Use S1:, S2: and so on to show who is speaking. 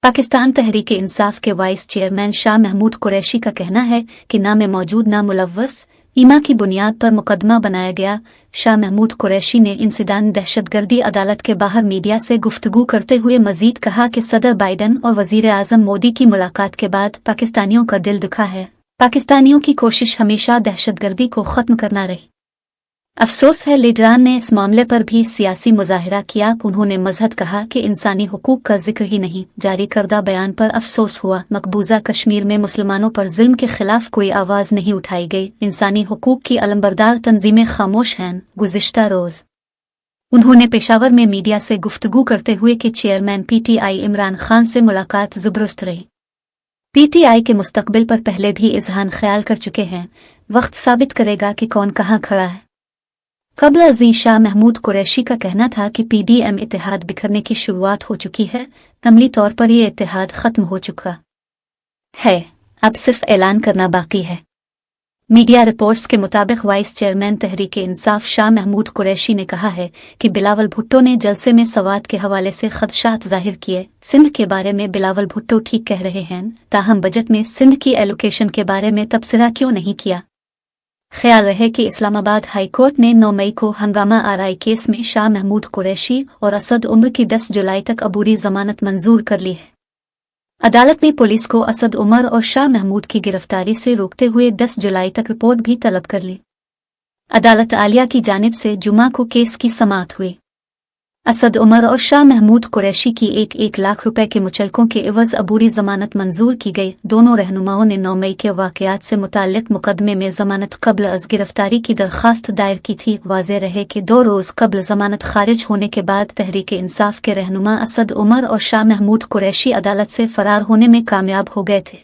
S1: पाकिस्तान तहरीक इंसाफ के vice chairman Shah Mahmood Qureshi का कहना है कि नाम मौजूद नामुलव्वस ईमा की बुनियाद पर मुकदमा बनाया गया। शाह महमूद कुरैशी ने इंसिदान दहशतगर्दी अदालत के बाहर मीडिया से गुफ्तगू करते हुए मजीद कहा कि सदर बाइडन और वजीर आजम मोदी की मुलाकात के बाद पाकिस्तानियों का दिल दुखा है। पाकिस्तानियों की कोशिश हमेशा दहशतगर्दी को ख़त्म करना रही। अफसोस है लीडरान ने इस मामले पर भी सियासी मुजाहरा किया। उन्होंने मजहद कहा कि इंसानी हुकूक का जिक्र ही नहीं। जारी करदा बयान पर अफसोस हुआ। मकबूजा कश्मीर में मुसलमानों पर जुल्म के खिलाफ कोई आवाज़ नहीं उठाई गई। इंसानी हुकूक की अलंबरदार तंजीमें खामोश हैं। गुज़िश्ता रोज़ उन्होंने पेशावर में मीडिया से गुफ्तगू करते हुए कि चेयरमैन PTI इमरान खान से मुलाकात ज़बरदस्त रही। PTI के मुस्तकबिल पर पहले भी इजहार ख्याल कर चुके हैं। वक्त साबित करेगा कि कौन कहाँ खड़ा है। कबल अज़ीं शाह महमूद कुरैशी का कहना था कि PDM इत्तेहाद बिखरने की शुरुआत हो चुकी है। अमली तौर पर यह इत्तेहाद ख़त्म हो चुका है, अब सिर्फ ऐलान करना बाकी है। मीडिया रिपोर्ट्स के मुताबिक वाइस चेयरमैन तहरीक इंसाफ शाह महमूद कुरैशी ने कहा है कि बिलावल भुट्टो ने जलसे में सवात के हवाले से खदशात जाहिर किए। सिंध के बारे में बिलावल भुट्टो ठीक कह रहे हैं, ताहम बजट में सिंध की एलोकेशन के बारे में तबसरा क्यों नहीं किया। ख्याल रहे कि इस्लामाबाद हाई कोर्ट ने 9 मई को हंगामा RI केस में शाह महमूद कुरैशी और असद उमर की 10 जुलाई तक अबूरी जमानत मंजूर कर ली है। अदालत ने पुलिस को असद उमर और शाह महमूद की गिरफ्तारी से रोकते हुए 10 जुलाई तक रिपोर्ट भी तलब कर ली। अदालत आलिया की जानिब से जुमा को केस की समाअत हुई। असद उमर और शाह महमूद कुरैशी की 1 लाख रुपए के मुचलकों के एवज अबूरी जमानत मंजूर की गई। दोनों रहनुमाओं ने 9 मई के वाकयात से मुताल्लिक मुकदमे में जमानत कब्ल अज गिरफ्तारी की दरख्वास्त दायर की थी। वाज़ेह रहे कि 2 रोज़ कब्ल जमानत खारिज होने के बाद तहरीक इंसाफ के रहनुमा असद उमर और शाह महमूद कुरैशी अदालत से फरार होने में कामयाब हो गए थे।